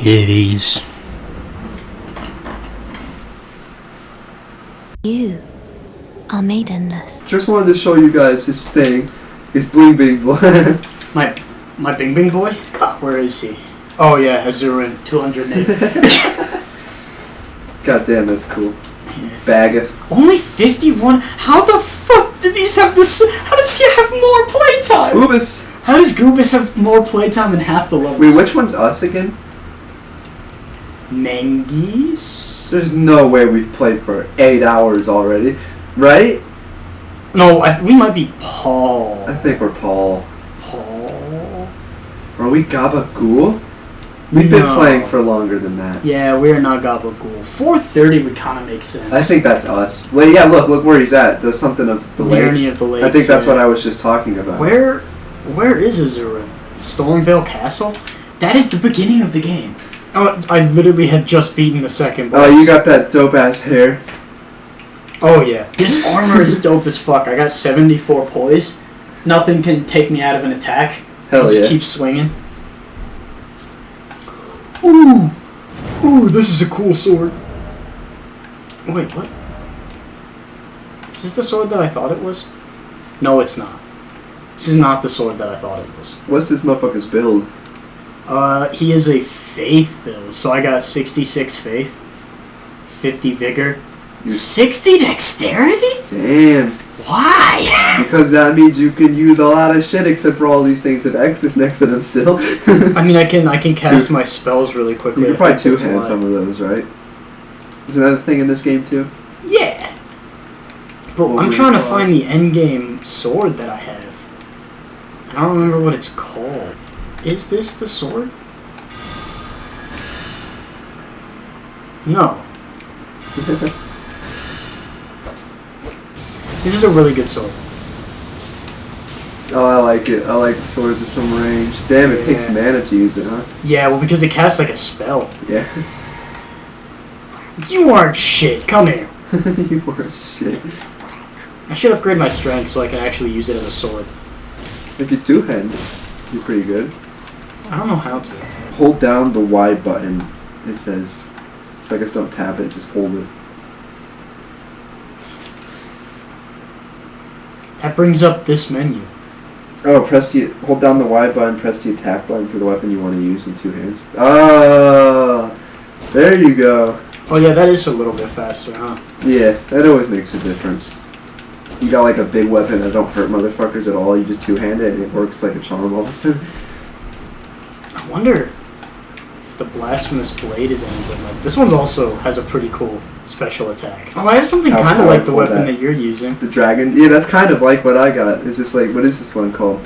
titties. You are maidenless. Just wanted to show you guys his thing. His bling bling boy. My Bing Bing boy? Where is he? Oh yeah, Azurin, 208. God damn, that's cool. Bag. Only 51? How the fuck did these have this? How does he have more playtime? Goobus. How does Goobus have more playtime in half the levels? Wait, which one's us again? Mengies? There's no way we've played for 8 hours already, right? No, we might be Paul. I think we're Paul. Paul? Are we Gabagool? We've been playing for longer than that. Yeah, we're not Gabagool. 4:30 would kind of make sense. I think that's us. Well, yeah, look where he's at. There's something of the lakes. Of the lakes. I think that's what I was just talking about. Where is Azurin? Stormvale Castle? That is the beginning of the game. Oh, I literally had just beaten the second boss. Oh, you got that dope ass hair. Oh yeah. This armor is dope as fuck. I got 74 poise. Nothing can take me out of an attack. Hell I'll just keep swinging. Ooh, this is a cool sword. Wait, what? Is this the sword that I thought it was? No, it's not. This is not the sword that I thought it was. What's this motherfucker's build? He is a faith build, so I got 66 faith, 50 vigor, 60 dexterity? Damn. Why? Because that means you can use a lot of shit, except for all these things have X's next to them still. I mean, I can cast my spells really quickly. You can probably two-hand some of those, right? Is another thing in this game too? Yeah. But I'm trying to find the endgame sword that I have. I don't remember what it's called. Is this the sword? No. This is a really good sword. Oh, I like it. I like swords with some range. Damn, it takes mana to use it, huh? Yeah, well, because it casts like a spell. Yeah. You aren't shit. Come here. You are shit. I should upgrade my strength so I can actually use it as a sword. If you two-hand, you're pretty good. I don't know how to. Hold down the Y button, it says. So I guess don't tap it, just hold it. That brings up this menu. Oh, hold down the Y button, press the attack button for the weapon you want to use in two hands. Ah, there you go. Oh yeah, that is a little bit faster, huh? Yeah, that always makes a difference. You got like a big weapon that don't hurt motherfuckers at all, you just two-hand it and it works like a charm all of a sudden. I wonder if the blasphemous blade is any good. Like, this one's also has a pretty cool special attack. Oh, I have something kind of like the weapon that you're using. The dragon? Yeah, that's kind of like what I got. Is this like, what is this one called?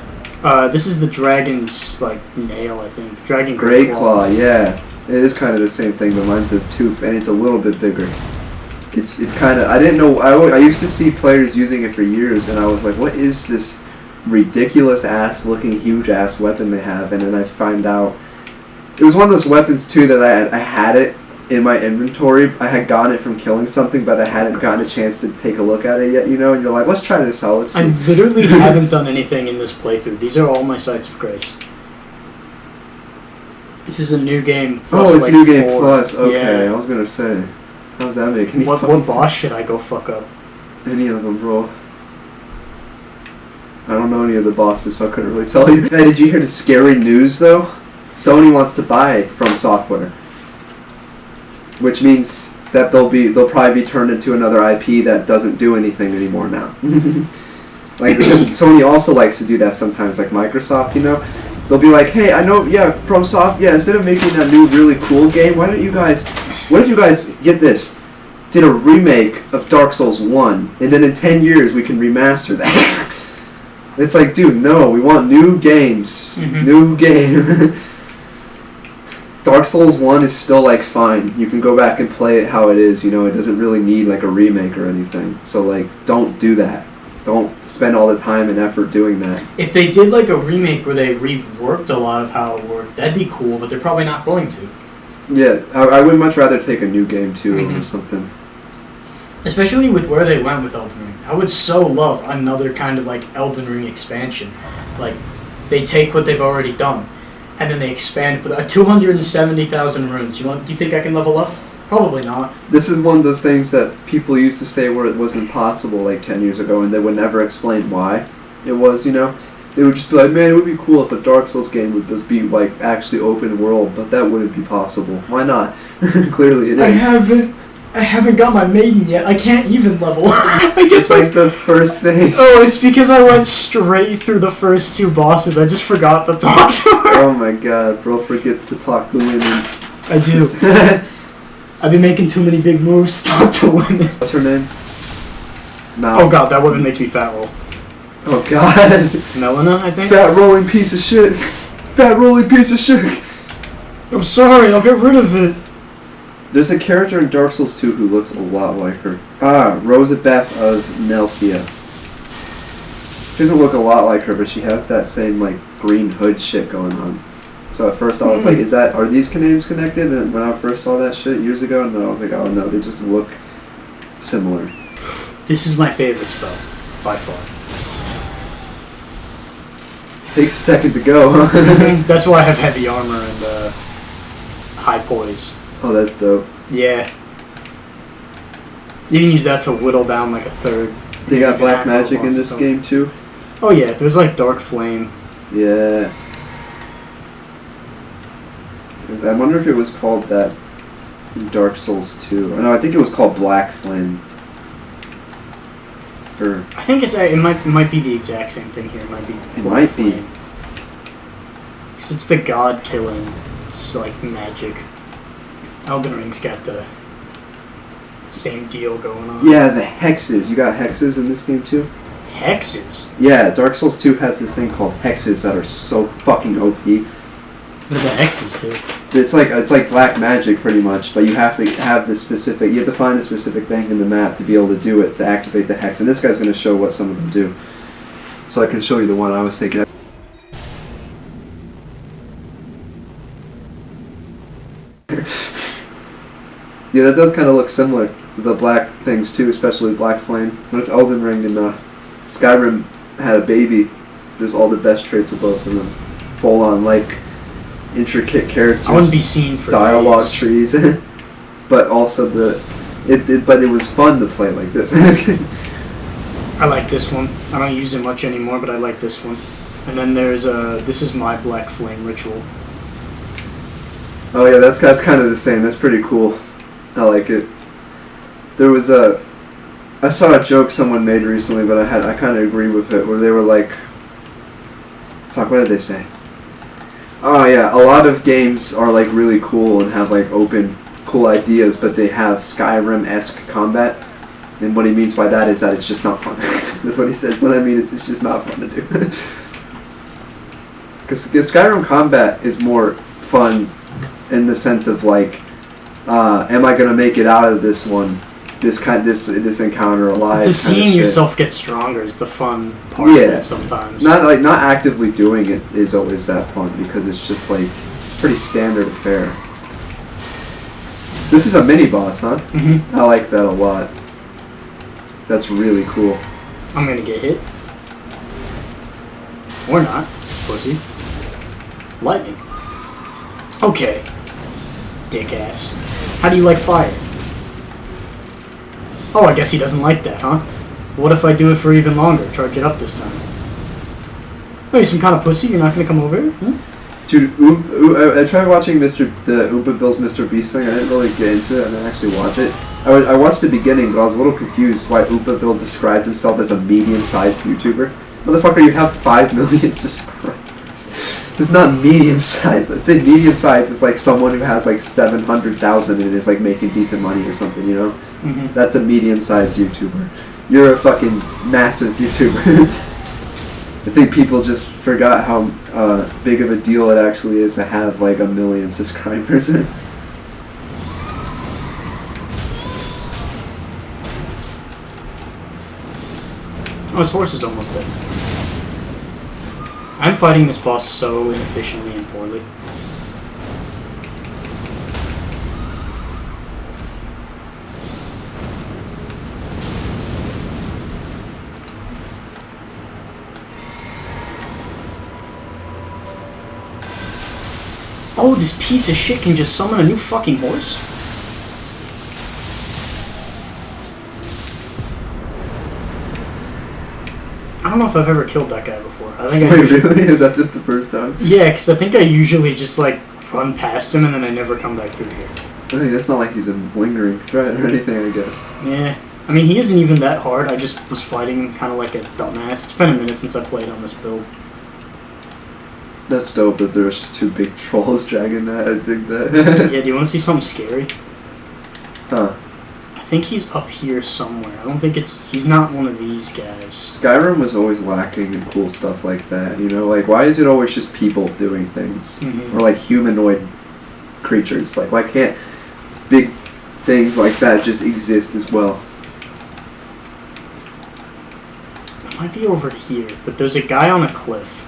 This is the dragon's, like, nail, I think. Dragon Great Claw, yeah. It is kind of the same thing, but mine's a tooth, and it's a little bit bigger. It's kind of, I didn't know, I used to see players using it for years, and I was like, what is this ridiculous-ass looking, huge-ass weapon they have? And then I find out, it was one of those weapons, too, that I had it in my inventory. I had gotten it from killing something, but I hadn't gotten a chance to take a look at it yet, you know? And you're like, let's try this out, let's see. I literally haven't done anything in this playthrough. These are all my sites of grace. This is a new game plus, oh, it's like, new game 4. plus, okay, Yeah. I was gonna say. How's that make any What sense? boss should I go fuck up? Any of them, bro. I don't know any of the bosses, so I couldn't really tell you. Hey, did you hear the scary news, though? Sony wants to buy From Software. Which means that they'll probably be turned into another IP that doesn't do anything anymore now. Like, because Sony also likes to do that sometimes, like Microsoft, you know? They'll be like, hey, I know, yeah, From Soft, yeah, instead of making that new really cool game, what if you guys, get this, did a remake of Dark Souls 1, and then in 10 years we can remaster that. It's like, dude, no, we want new games. Mm-hmm. New game. Dark Souls 1 is still, like, fine. You can go back and play it how it is, you know, it doesn't really need, like, a remake or anything. So, like, don't do that. Don't spend all the time and effort doing that. If they did, like, a remake where they reworked a lot of how it worked, that'd be cool, but they're probably not going to. Yeah, I would much rather take a new game, too, or something. Especially with where they went with Elden Ring. I would so love another kind of, like, Elden Ring expansion. Like, they take what they've already done. and then they expand. But 270,000 runes. Do you think I can level up? Probably not. This is one of those things that people used to say where it was impossible like 10 years ago, and they would never explain why it was, you know? They would just be like, man, it would be cool if a Dark Souls game would just be, like, actually open world, but that wouldn't be possible. Why not? Clearly it is. I haven't got my maiden yet. I can't even level. I guess It's like the first thing. Oh, it's because I went straight through the first 2 bosses. I just forgot to talk to her. Oh my god, bro forgets to talk to women. I do. I've been making too many big moves to talk to women. What's her name? Mal. Oh god, that woman makes me fat roll. Oh god. Melina, I think? Fat rolling piece of shit. Fat rolling piece of shit. I'm sorry, I'll get rid of it. There's a character in Dark Souls 2 who looks a lot like her. Rosabeth of Nelthia. She doesn't look a lot like her, but she has that same, like, green hood shit going on. So at first I was like, are these names connected? And when I first saw that shit years ago, and then I was like, oh no, they just look similar. This is my favorite spell, by far. Takes a second to go, huh? That's why I have heavy armor and high poise. Oh, that's dope. Yeah. You can use that to whittle down like a third. They got black magic in this game too? Oh yeah, there's like dark flame. Yeah. I wonder if it was called that in Dark Souls 2. No, I think it was called Black Flame. Or I think it might be the exact same thing here. It might be. It might be. Because it's the god killing. It's like magic. Elden Ring's got the same deal going on. yeah, the hexes. You got hexes in this game too? Hexes? Yeah, Dark Souls 2 has this thing called hexes that are so fucking OP. What do the hexes do? It's like black magic pretty much, but you have to have the specific. You have to find a specific thing in the map to be able to do it to activate the hex. And this guy's going to show what some of them do. So I can show you the one I was thinking of. Yeah, that does kind of look similar to the black things too, especially Black Flame. What if Elden Ring and Skyrim had a baby? There's all the best traits of both of them. Full on, like, intricate characters. I wouldn't be seen for dialogue days. trees, but also but it was fun to play like this. I like this one. I don't use it much anymore, but I like this one. And then there's this is my Black Flame ritual. Oh yeah, that's kind of the same. That's pretty cool. I like it. There was I saw a joke someone made recently, but I kind of agree with it, where they were like, fuck, what did they say? Oh yeah, a lot of games are like really cool and have like open, cool ideas, but they have Skyrim-esque combat. And what he means by that is that it's just not fun. That's what he said. What I mean is it's just not fun to do. Because Skyrim combat is more fun in the sense of like, am I gonna make it out of this one, this encounter alive? The seeing yourself get stronger is the fun part of it sometimes. Not actively doing it is always that fun, because it's just like, it's pretty standard affair. This is a mini boss, huh? Mm-hmm. I like that a lot. That's really cool. I'm gonna get hit. Or not. Pussy. Lightning. Okay. Dick ass. How do you like fire? Oh, I guess he doesn't like that, huh? What if I do it for even longer? Charge it up this time. Oh, you're some kind of pussy? You're not gonna come over here? Hmm? Dude, I tried watching the Oompa Bill's Mr. Beast thing. I didn't really get into it and then actually watch it. I watched the beginning, but I was a little confused why Oompa Bill described himself as a medium-sized YouTuber. Motherfucker, you have 5 million subscribers. It's not medium-sized. Let's say medium-sized is like someone who has like 700,000 and is like making decent money or something, you know? Mm-hmm. That's a medium-sized YouTuber. You're a fucking massive YouTuber. I think people just forgot how big of a deal it actually is to have like 1 million subscribers. Oh, his horse is almost dead. I'm fighting this boss so inefficiently and poorly. Oh, this piece of shit can just summon a new fucking horse? I don't know if I've ever killed that guy before. I think I usually... Really? Is that just the first time? Yeah, because I think I usually just, like, run past him and then I never come back through here. I think that's not like he's a lingering threat or anything, I guess. Yeah. I mean, he isn't even that hard. I just was fighting him kind of like a dumbass. It's been a minute since I played on this build. That's dope that there's just two big trolls dragging that. I dig that. Yeah, do you want to see something scary? Huh. I think he's up here somewhere. I don't think it's... He's not one of these guys. Skyrim was always lacking in cool stuff like that, you know? Like, why is it always just people doing things? Mm-hmm. Or, like, humanoid creatures? Like, why can't big things like that just exist as well? It might be over here, but there's a guy on a cliff.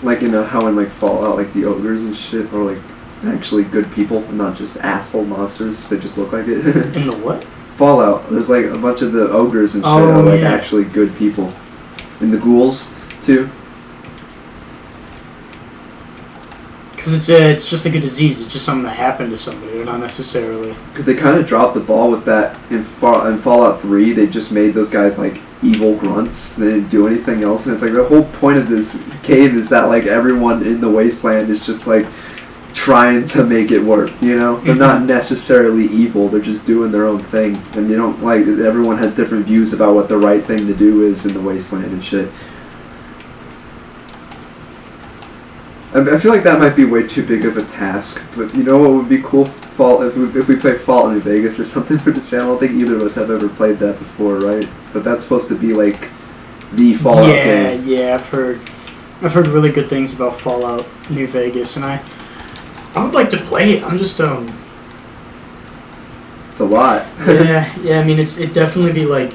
Like, you know, how in, like, Fallout, like, the ogres and shit are, like, actually good people, and not just asshole monsters. They just look like it. In the what? Fallout. There's, like, a bunch of the ogres and shit are, like, yeah. actually good people. And the ghouls, too. Because it's just like a disease. It's just something that happened to somebody. They're not necessarily... Cause they kind of dropped the ball with that in Fallout 3. They just made those guys, like, evil grunts. They didn't do anything else. And it's like, the whole point of this cave is that, like, everyone in the wasteland is just, like, trying to make it work, you know? They're not necessarily evil. They're just doing their own thing. And you don't, like, everyone has different views about what the right thing to do is in the wasteland and shit. I feel like that might be way too big of a task, but you know what would be cool? If we play Fallout New Vegas or something for the channel. I don't think either of us have ever played that before, right? But that's supposed to be like the Fallout game. Yeah, I've heard really good things about Fallout New Vegas, and I would like to play it. I'm just It's a lot. yeah. I mean, it definitely be like.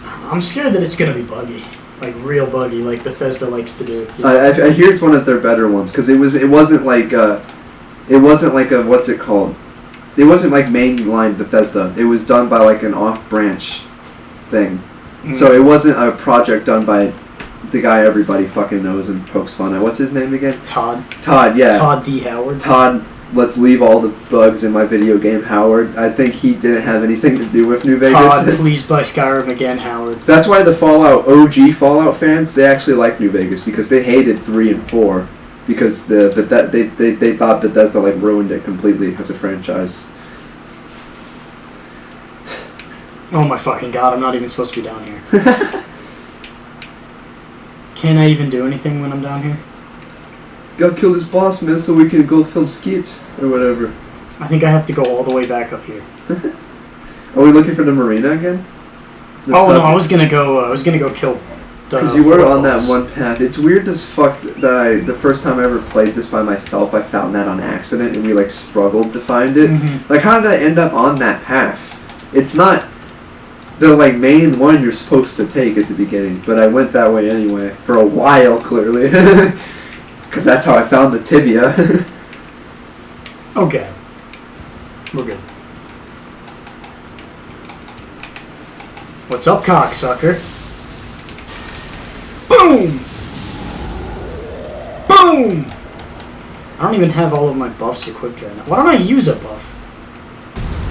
I'm scared that it's gonna be buggy. Like real buggy, like Bethesda likes to do. I hear it's one of their better ones because it wasn't like a what's it called? It wasn't like mainline Bethesda. It was done by like an off branch thing, so it wasn't a project done by the guy everybody fucking knows and pokes fun at. What's his name again? Todd, yeah. Todd D. Howard. Todd, let's leave all the bugs in my video game, Howard. I think he didn't have anything to do with New Vegas. Todd, please buy Skyrim again, Howard. That's why the OG Fallout fans, they actually like New Vegas because they hated 3 and 4 because they thought Bethesda like ruined it completely as a franchise. Oh my fucking god! I'm not even supposed to be down here. Can't I even do anything when I'm down here? Gotta kill this boss, man, so we can go film skits or whatever. I think I have to go all the way back up here. Are we looking for the marina again? No, I was gonna go kill the. Because you were on boss. that one path. It's weird as fuck that the first time I ever played this by myself, I found that on accident and we like struggled to find it. Mm-hmm. Like, how did I end up on that path? It's not the like main one you're supposed to take at the beginning, but I went that way anyway for a while, clearly. Because that's how I found the tibia. Okay. We're good. What's up, cocksucker? Boom! Boom! I don't even have all of my buffs equipped right now. Why don't I use a buff?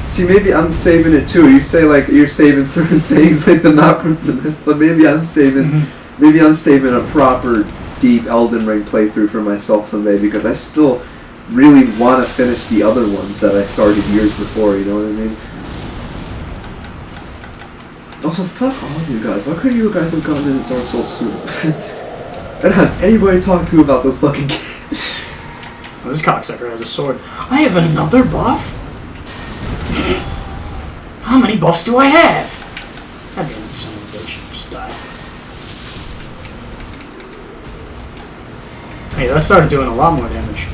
See, maybe I'm saving it too. You say like you're saving certain things, like the map. So maybe I'm saving. Maybe I'm saving a proper deep Elden Ring playthrough for myself someday because I still really want to finish the other ones that I started years before, you know what I mean? Also, fuck all of you guys. Why couldn't you guys have gotten into Dark Souls soon? I don't have anybody to talk to about those fucking games. Well, this cocksucker has a sword. I have another buff? How many buffs do I have? God damn it, son of a bitch. Just die. Hey, that started doing a lot more damage.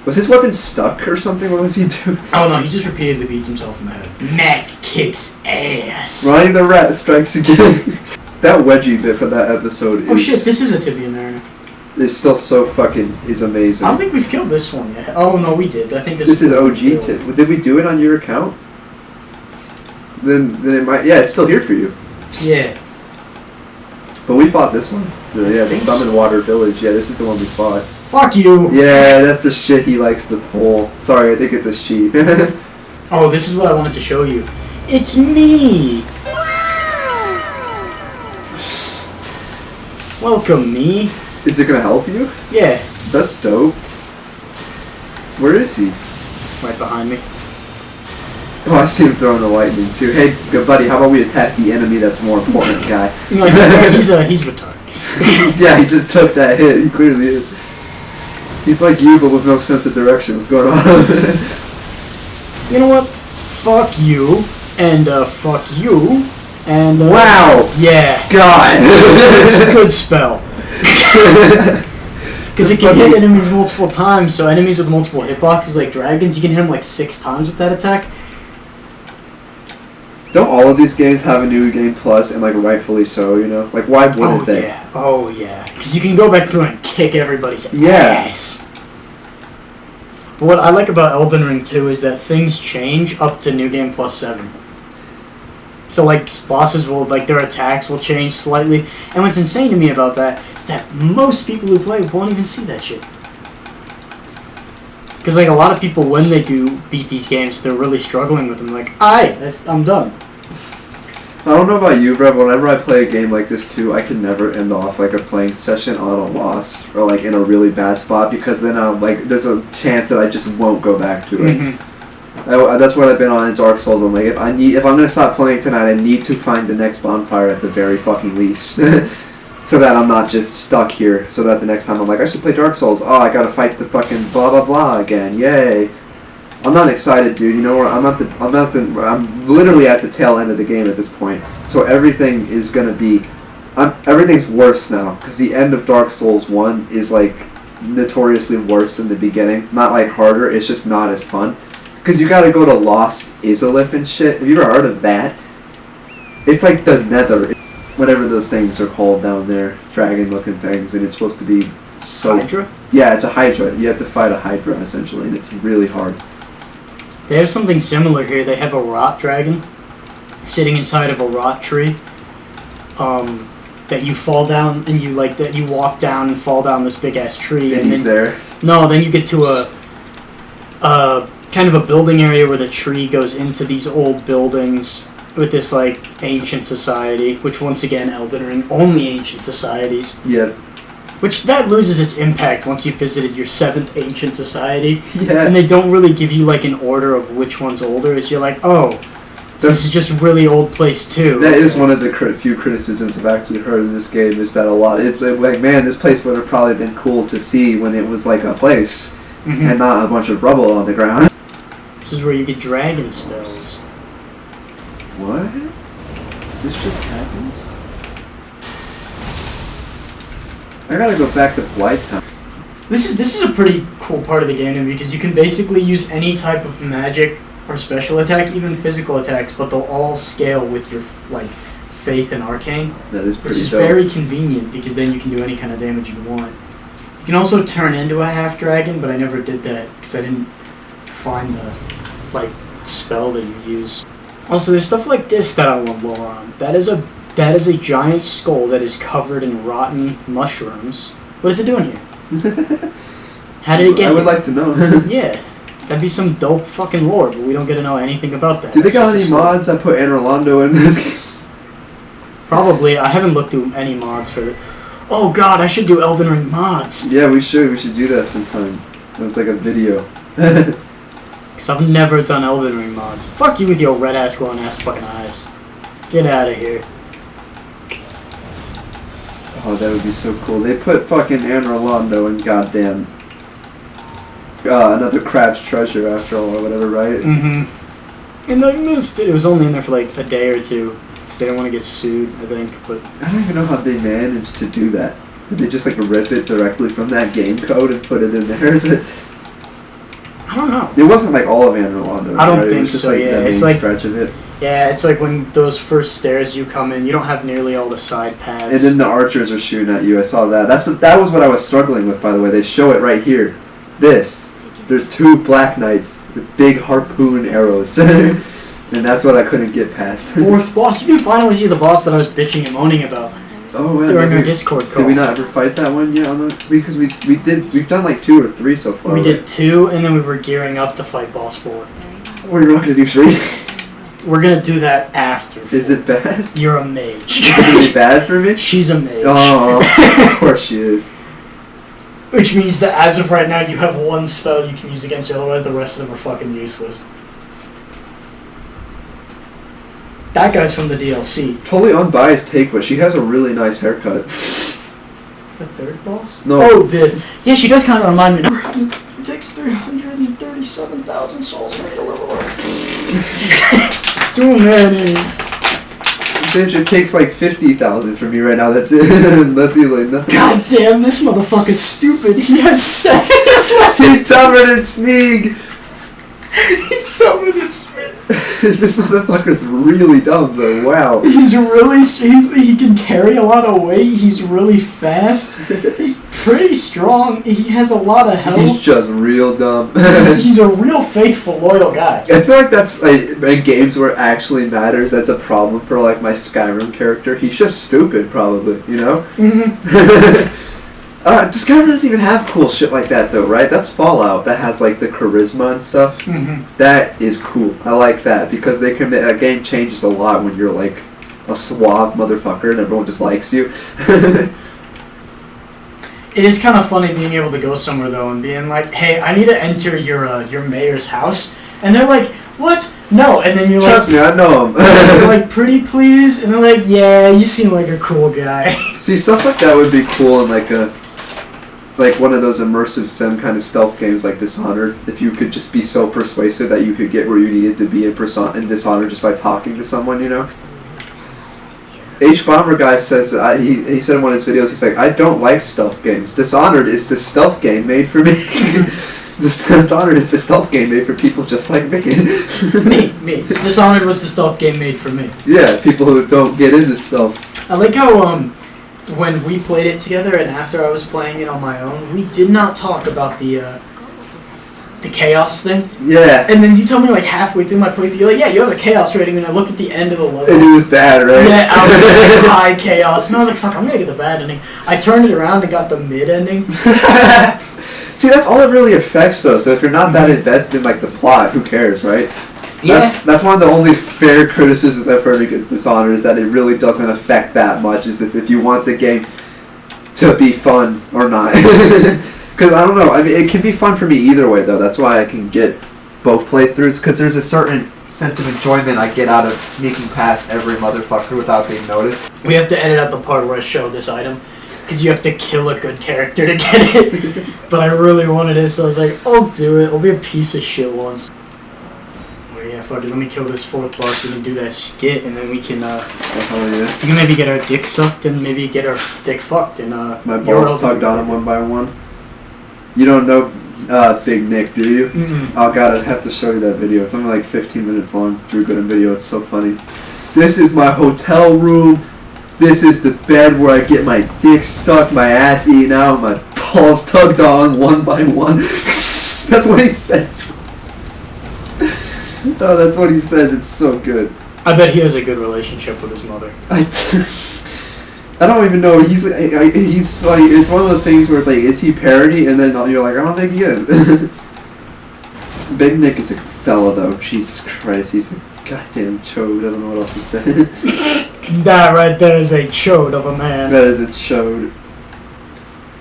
Was his weapon stuck or something? What was he doing? Oh no, he just repeatedly beats himself in the head. Mac kicks ass. Ronnie the Rat strikes again. That wedgie bit for that episode Oh shit, this is a tibia mariner. is still so fucking amazing. I don't think we've killed this one yet. Oh no, we did. I think This is OG tip. Did we do it on your account? Then it might. Yeah, it's still here for you. Yeah. But we fought this one. So, yeah, the think Summon so. Water Village. Yeah, this is the one we fought. Fuck you! Yeah, that's the shit he likes to pull. Sorry, I think it's a she. Oh, this is what I wanted to show you. It's me! Welcome, me. Is it gonna help you? Yeah, That's dope. Where is he? right behind me. Oh, I see him throwing the lightning too. Hey, good buddy, how about we attack the enemy that's more important, guy? No, he's retarded. Yeah, he just took that hit. He clearly is. He's like you, but with no sense of direction. What's going on? You know what? Fuck you, and fuck you, and Wow! Yeah. God! It's a good spell. Because it can hit enemies multiple times, so enemies with multiple hitboxes like dragons, you can hit them like 6 times with that attack. Don't all of these games have a new game plus, and like rightfully so, you know? Like, why wouldn't they? Yeah. Oh yeah. Because you can go back through and kick everybody's Yeah. ass. But what I like about Elden Ring 2 is that things change up to New Game Plus 7. So like bosses will, like their attacks will change slightly. And what's insane to me about that is that most people who play won't even see that shit. Because like a lot of people, when they do beat these games, they're really struggling with them. Like, I'm done. I don't know about you, Brett, but whenever I play a game like this too, I can never end off like a playing session on a loss or like in a really bad spot, because then I'll like there's a chance that I just won't go back to it. Mm-hmm. That's what I've been on in Dark Souls. I'm like, if I'm gonna stop playing tonight, I need to find the next bonfire at the very fucking least, so that I'm not just stuck here. So that the next time I'm like, I should play Dark Souls. Oh, I gotta fight the fucking blah blah blah again. Yay! I'm not excited, dude. You know where I'm literally at the tail end of the game at this point. So everything is gonna be, everything's worse now, because the end of Dark Souls 1 is like notoriously worse than the beginning. Not like harder, it's just not as fun. Because you gotta go to Lost Izalith and shit. Have you ever heard of that? It's like the Nether, whatever those things are called down there, dragon-looking things, and it's supposed to be so. Hydra? Yeah, it's a Hydra. You have to fight a Hydra essentially, and it's really hard. They have something similar here. They have a rot dragon sitting inside of a rot tree. That you fall down and you walk down and fall down this big ass tree. And he's there. No, then you get to a kind of a building area where the tree goes into these old buildings with this like ancient society, which once again Elden Ring, only ancient societies. Yeah. Which that loses its impact once you've visited your 7th ancient society. Yeah. And they don't really give you like an order of which one's older. It's you're like, oh, so this is just a really old place too. That is one of the few criticisms I've actually heard in this game, is that it's like, man, this place would have probably been cool to see when it was like a place, and not a bunch of rubble on the ground. This is where you get dragon spells. What? This just happens? I gotta go back to Blighttown. This is a pretty cool part of the game because you can basically use any type of magic or special attack, even physical attacks, but they'll all scale with your like faith and arcane. That is pretty which is dope. very convenient because then you can do any kind of damage you want. You can also turn into a half dragon, but I never did that because I didn't find the like spell that you use. Also, there's stuff like this that I want lore on. That is a giant skull that is covered in rotten mushrooms. What is it doing here? How did it get I would here? like to know. Yeah, that'd be some dope fucking lore, but we don't get to know anything about that. Do they It's got just a any skull. mods that put Anne Rolando in this game? Probably. I haven't looked through any mods for it. Oh god, I should do Elden Ring mods. Yeah, we should. We should do that sometime. It was like a video. Because I've never done Elden Ring mods. Fuck you with your red ass glowing ass fucking eyes. Get out of here. Oh, that would be so cool. They put fucking Anne Rolando in goddamn another Crab's Treasure after all, or whatever, right? Mm-hmm. And I missed it. It was only in there for like a day or two. Because they didn't want to get sued, I think. But I don't even know how they managed to do that. Did they just like rip it directly from that game code and put it in there? Is it? I don't know. It wasn't like all of Anne Rolando. I don't right? It think was just so, like yeah. the It's main like- stretch of it. Yeah, it's like when those first stairs you come in, you don't have nearly all the side paths. And then the archers are shooting at you. I saw that. That was what I was struggling with, by the way. They show it right here. There's 2 Black Knights with big harpoon arrows. And that's what I couldn't get past. 4th boss. You can finally see the boss that I was bitching and moaning about. Oh, yeah, during our Discord call. Did we not ever fight that one yet? Because we've done like 2 or 3 so far. We did 2, and then we were gearing up to fight boss 4. We're not gonna do 3. We're gonna do that after. 4. Is it bad? You're a mage. Is it really bad for me? She's a mage. Oh, of course she is. Which means that as of right now, you have 1 spell you can use against her, otherwise the rest of them are fucking useless. That guy's from the DLC. Totally unbiased take, but she has a really nice haircut. The 3rd boss? No. Oh, this. Yeah, she does kind of remind me. It takes 337,000 souls for me to level up. Too many. Bitch, it takes like 50,000 from me right now. That's it. That's like nothing. God damn, this motherfucker's stupid. He has 7. He's dumber than Sneeg. He's dumber than Smith. This motherfucker's really dumb though. Wow. He can carry a lot of weight. He's really fast. He's pretty strong. He has a lot of health. He's just real dumb. He's a real faithful, loyal guy. I feel like that's like in games where it actually matters. That's a problem for like my Skyrim character. He's just stupid, probably. You know. Mm-hmm. Skyrim doesn't even have cool shit like that though, right? That's Fallout that has like the charisma and stuff. Mm-hmm. That is cool. I like that because a game changes a lot when you're like a suave motherfucker and everyone just likes you. It is kind of funny being able to go somewhere though and being like, "Hey, I need to enter your mayor's house," and they're like, "What? No!" And then you're Trust me, I know him. you're like, "Pretty please," and they're like, "Yeah, you seem like a cool guy." See, stuff like that would be cool in like one of those immersive sim kind of stealth games like Dishonored. If you could just be so persuasive that you could get where you needed to be in Dishonored just by talking to someone, you know. H-Bomber guy says he said in one of his videos, he's like, I don't like stealth games. Dishonored is the stealth game made for me. Dishonored is the stealth game made for people just like me. me. Dishonored was the stealth game made for me. Yeah, people who don't get into stealth. I like how when we played it together and after I was playing it on my own, we did not talk about the chaos thing. Yeah. And then you told me like halfway through my playthrough, you're like, yeah, you have a chaos rating, and I looked at the end of the level. And it was bad, right? Yeah, I was like high chaos, and I was like, fuck, I'm gonna get the bad ending. I turned it around and got the mid ending. See, that's all it really affects though, so if you're not that invested in like the plot, who cares, right? Yeah. That's one of the only fair criticisms I've heard against Dishonored is that it really doesn't affect that much. Is if you want the game to be fun or not. Because I don't know. I mean, it can be fun for me either way, though. That's why I can get both playthroughs. Because there's a certain sense of enjoyment I get out of sneaking past every motherfucker without being noticed. We have to edit out the part where I show this item. Because you have to kill a good character to get it. But I really wanted it, so I was like, I'll do it. I'll be a piece of shit once. Yeah, fuck it, let me kill this 4th boss, we can do that skit, and then we can, yeah. we can maybe get our dick sucked, and maybe get our dick fucked, and, my balls tugged on one by one. You don't know, Big Nick, do you? Mm-mm. Oh god, I'd have to show you that video. It's only like 15 minutes long. Drew Gooden video, it's so funny. This is my hotel room. This is the bed where I get my dick sucked, my ass eaten out, my balls tugged on one by one. That's what he says. Oh, that's what he says. It's so good. I bet he has a good relationship with his mother. I don't even know. He's like, it's one of those things where it's like, is he parody? And then you're like, I don't think he is. Big Nick is a fella, though. Jesus Christ, he's a goddamn chode. I don't know what else to say. That right there is a chode of a man. That is a chode.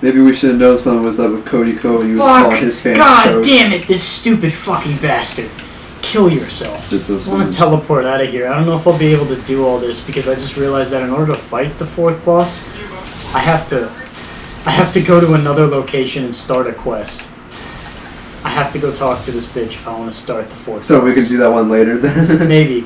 Maybe we should have known something was up with Cody Cole. He was calling his fans God chodes. damn it, this stupid fucking bastard. Kill yourself. I want to teleport out of here. I don't know if I'll be able to do all this because I just realized that in order to fight the 4th boss, I have to go to another location and start a quest. I have to go talk to this bitch if I want to start the 4th boss. So we can do that one later then? Maybe.